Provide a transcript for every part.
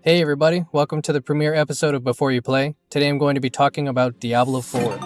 Hey everybody, welcome to the premiere episode of Before You Play. Today I'm going to be talking about Diablo IV.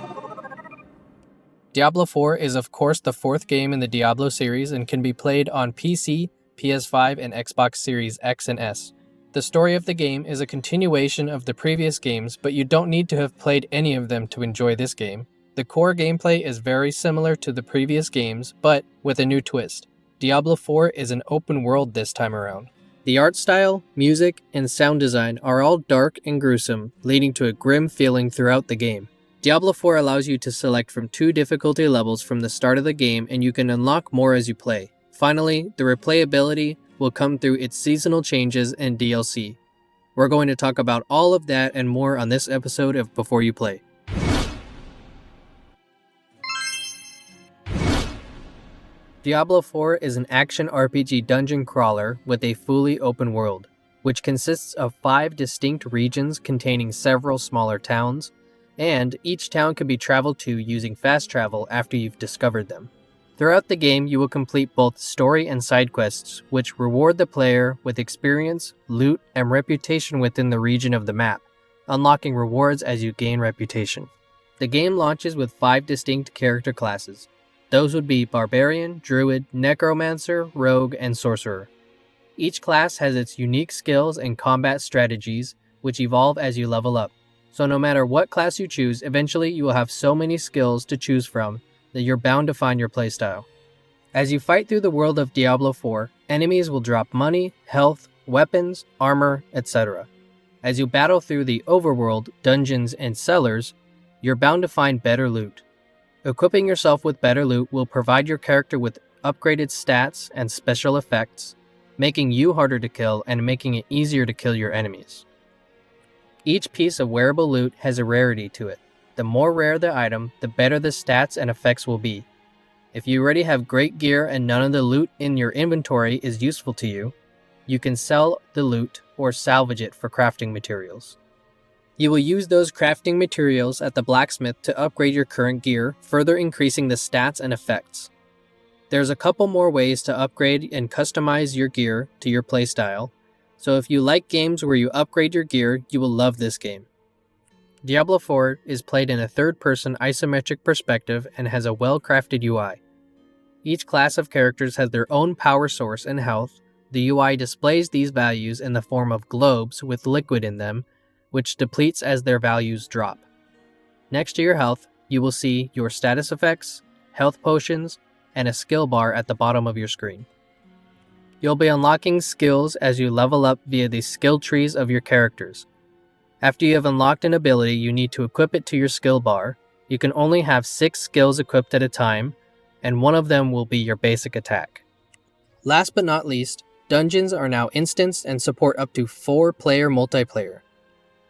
Diablo IV is of course the fourth game in the Diablo series and can be played on PC, PS5, and Xbox Series X and S. The story of the game is a continuation of the previous games, but you don't need to have played any of them to enjoy this game. The core gameplay is very similar to the previous games, but with a new twist. Diablo IV is an open world this time around. The art style, music, and sound design are all dark and gruesome, leading to a grim feeling throughout the game. Diablo IV allows you to select from 2 difficulty levels from the start of the game, and you can unlock more as you play. Finally, the replayability will come through its seasonal changes and DLC. We're going to talk about all of that and more on this episode of Before You Play. Diablo IV is an action RPG dungeon crawler with a fully open world, which consists of 5 distinct regions containing several smaller towns, and each town can be traveled to using fast travel after you've discovered them. Throughout the game, you will complete both story and side quests, which reward the player with experience, loot, and reputation within the region of the map, unlocking rewards as you gain reputation. The game launches with 5 distinct character classes. Those would be Barbarian, Druid, Necromancer, Rogue, and Sorcerer. Each class has its unique skills and combat strategies, which evolve as you level up. So no matter what class you choose, eventually you will have so many skills to choose from that you're bound to find your playstyle. As you fight through the world of Diablo IV, enemies will drop money, health, weapons, armor, etc. As you battle through the overworld, dungeons, and cellars, you're bound to find better loot. Equipping yourself with better loot will provide your character with upgraded stats and special effects, making you harder to kill and making it easier to kill your enemies. Each piece of wearable loot has a rarity to it. The more rare the item, the better the stats and effects will be. If you already have great gear and none of the loot in your inventory is useful to you, you can sell the loot or salvage it for crafting materials. You will use those crafting materials at the blacksmith to upgrade your current gear, further increasing the stats and effects. There's a couple more ways to upgrade and customize your gear to your playstyle, so if you like games where you upgrade your gear, you will love this game. Diablo IV is played in a third-person isometric perspective and has a well-crafted UI. Each class of characters has their own power source and health. The UI displays these values in the form of globes with liquid in them, which depletes as their values drop. Next to your health, you will see your status effects, health potions, and a skill bar at the bottom of your screen. You'll be unlocking skills as you level up via the skill trees of your characters. After you have unlocked an ability, you need to equip it to your skill bar. You can only have 6 skills equipped at a time, and one of them will be your basic attack. Last but not least, dungeons are now instanced and support up to 4-player multiplayer.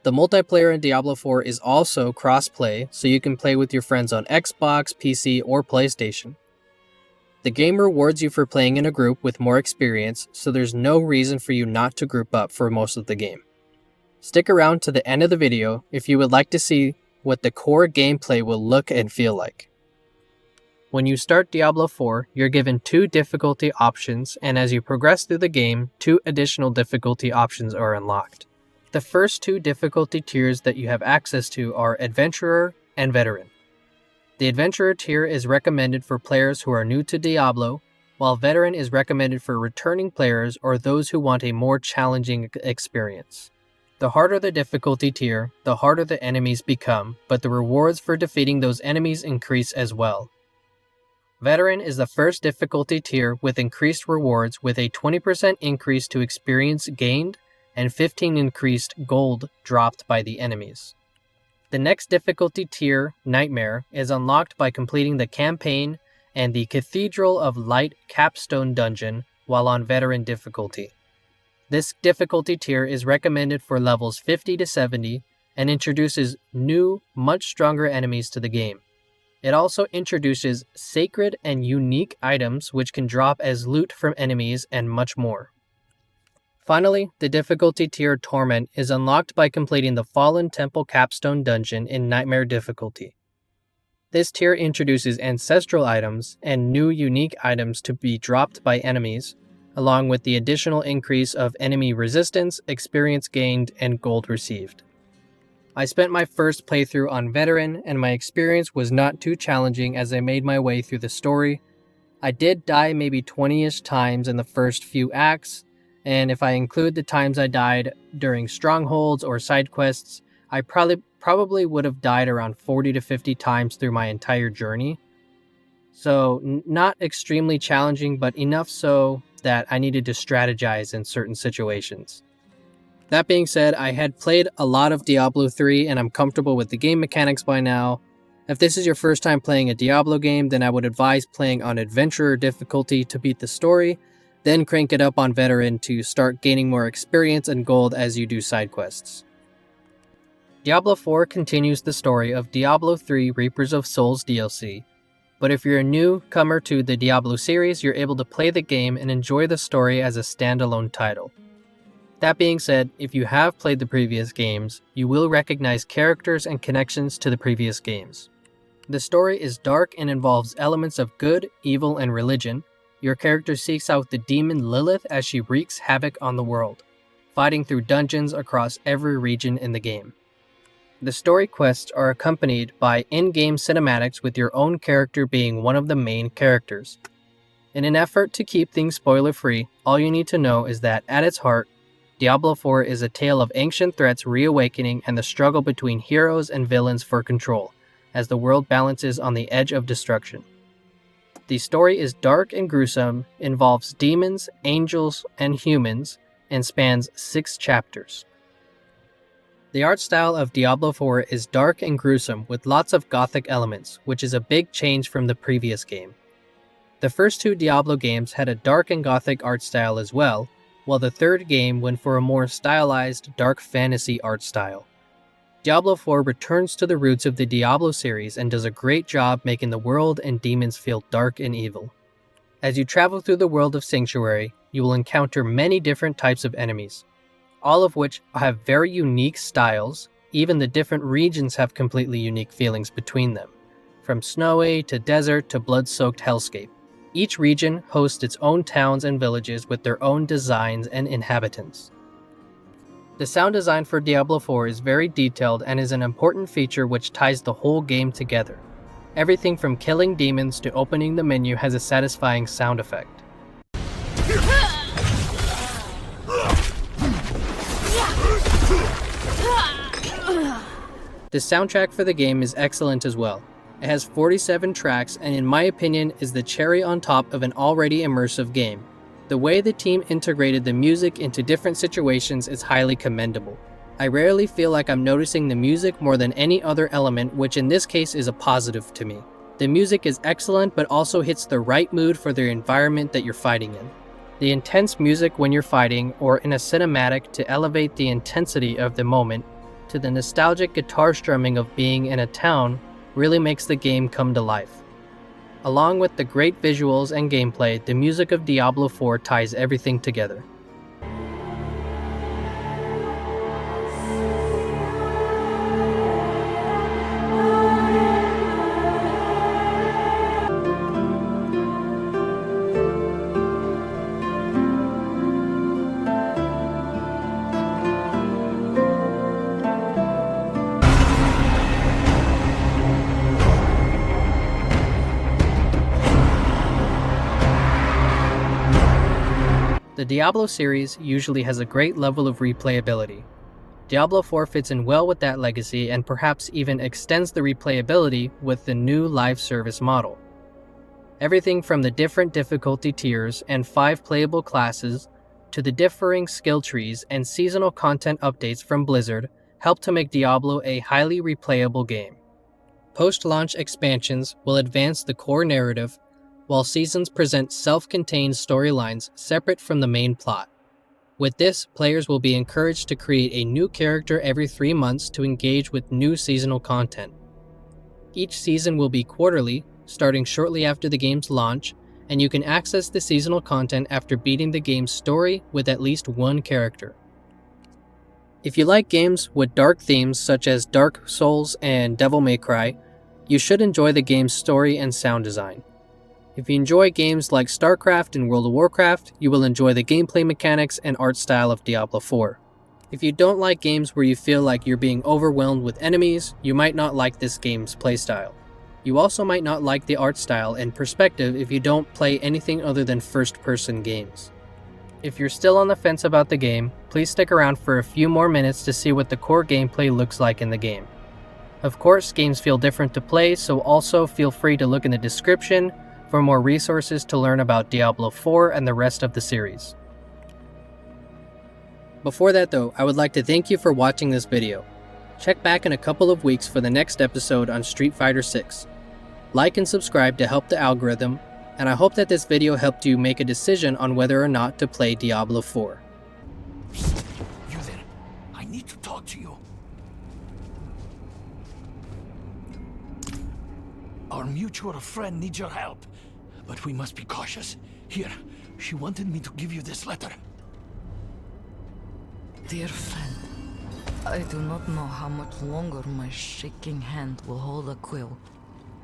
The multiplayer in Diablo IV is also cross-play, so you can play with your friends on Xbox, PC, or PlayStation. The game rewards you for playing in a group with more experience, so there's no reason for you not to group up for most of the game. Stick around to the end of the video if you would like to see what the core gameplay will look and feel like. When you start Diablo IV, you're given 2 difficulty options, and as you progress through the game, 2 additional difficulty options are unlocked. The first 2 difficulty tiers that you have access to are Adventurer and Veteran. The Adventurer tier is recommended for players who are new to Diablo, while Veteran is recommended for returning players or those who want a more challenging experience. The harder the difficulty tier, the harder the enemies become, but the rewards for defeating those enemies increase as well. Veteran is the first difficulty tier with increased rewards with a 20% increase to experience gained and 15 increased gold dropped by the enemies. The next difficulty tier, Nightmare, is unlocked by completing the campaign and the Cathedral of Light capstone dungeon while on Veteran difficulty. This difficulty tier is recommended for levels 50 to 70 and introduces new, much stronger enemies to the game. It also introduces sacred and unique items which can drop as loot from enemies and much more. Finally, the difficulty tier Torment is unlocked by completing the Fallen Temple capstone dungeon in Nightmare difficulty. This tier introduces ancestral items and new unique items to be dropped by enemies, along with the additional increase of enemy resistance, experience gained, and gold received. I spent my first playthrough on Veteran, and my experience was not too challenging as I made my way through the story. I did die maybe 20-ish times in the first few acts, and if I include the times I died during strongholds or side quests, I probably would have died around 40 to 50 times through my entire journey. So not extremely challenging, but enough so that I needed to strategize in certain situations. That being said, I had played a lot of Diablo 3 and I'm comfortable with the game mechanics by now. If this is your first time playing a Diablo game, then I would advise playing on Adventurer difficulty to beat the story, then crank it up on Veteran to start gaining more experience and gold as you do side quests. Diablo 4 continues the story of Diablo 3 Reapers of Souls DLC, but if you're a newcomer to the Diablo series, you're able to play the game and enjoy the story as a standalone title. That being said, if you have played the previous games, you will recognize characters and connections to the previous games. The story is dark and involves elements of good, evil, and religion. Your character seeks out the demon Lilith as she wreaks havoc on the world, fighting through dungeons across every region in the game. The story quests are accompanied by in-game cinematics with your own character being one of the main characters. In an effort to keep things spoiler-free, all you need to know is that at its heart, Diablo 4 is a tale of ancient threats reawakening and the struggle between heroes and villains for control, as the world balances on the edge of destruction. The story is dark and gruesome, involves demons, angels, and humans, and spans 6 chapters. The art style of Diablo 4 is dark and gruesome with lots of gothic elements, which is a big change from the previous game. The first 2 Diablo games had a dark and gothic art style as well, while the third game went for a more stylized dark fantasy art style. Diablo 4 returns to the roots of the Diablo series and does a great job making the world and demons feel dark and evil. As you travel through the world of Sanctuary, you will encounter many different types of enemies, all of which have very unique styles. Even the different regions have completely unique feelings between them, from snowy to desert to blood-soaked hellscape. Each region hosts its own towns and villages with their own designs and inhabitants. The sound design for Diablo 4 is very detailed and is an important feature which ties the whole game together. Everything from killing demons to opening the menu has a satisfying sound effect. The soundtrack for the game is excellent as well. It has 47 tracks and in my opinion is the cherry on top of an already immersive game. The way the team integrated the music into different situations is highly commendable. I rarely feel like I'm noticing the music more than any other element, which in this case is a positive to me. The music is excellent but also hits the right mood for the environment that you're fighting in. The intense music when you're fighting or in a cinematic to elevate the intensity of the moment to the nostalgic guitar strumming of being in a town really makes the game come to life. Along with the great visuals and gameplay, the music of Diablo 4 ties everything together. The Diablo series usually has a great level of replayability. Diablo 4 fits in well with that legacy and perhaps even extends the replayability with the new live service model. Everything from the different difficulty tiers and 5 playable classes to the differing skill trees and seasonal content updates from Blizzard help to make Diablo a highly replayable game. Post-launch expansions will advance the core narrative, while seasons present self-contained storylines separate from the main plot. With this, players will be encouraged to create a new character every 3 months to engage with new seasonal content. Each season will be quarterly, starting shortly after the game's launch, and you can access the seasonal content after beating the game's story with at least one character. If you like games with dark themes such as Dark Souls and Devil May Cry, you should enjoy the game's story and sound design. If you enjoy games like StarCraft and World of Warcraft, you will enjoy the gameplay mechanics and art style of Diablo IV. If you don't like games where you feel like you're being overwhelmed with enemies, you might not like this game's playstyle. You also might not like the art style and perspective if you don't play anything other than first-person games. If you're still on the fence about the game, please stick around for a few more minutes to see what the core gameplay looks like in the game. Of course, games feel different to play, so also feel free to look in the description for more resources to learn about Diablo IV and the rest of the series. Before that though, I would like to thank you for watching this video. Check back in a couple of weeks for the next episode on Street Fighter 6. Like and subscribe to help the algorithm, and I hope that this video helped you make a decision on whether or not to play Diablo 4. You there? I need to talk to you. Our mutual friend needs your help, but we must be cautious. Here, she wanted me to give you this letter. Dear friend, I do not know how much longer my shaking hand will hold a quill,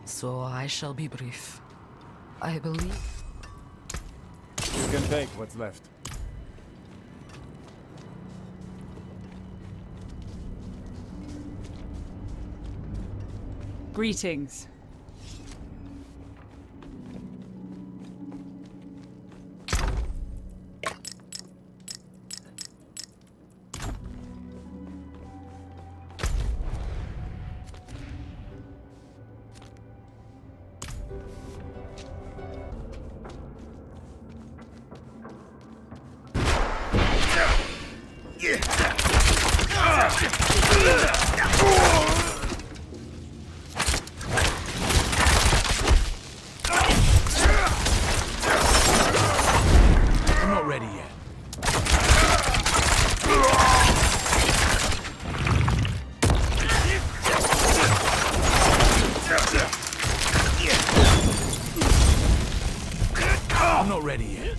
so I shall be brief. I believe... You can take what's left. Greetings. I'm not ready yet. I'm not ready yet.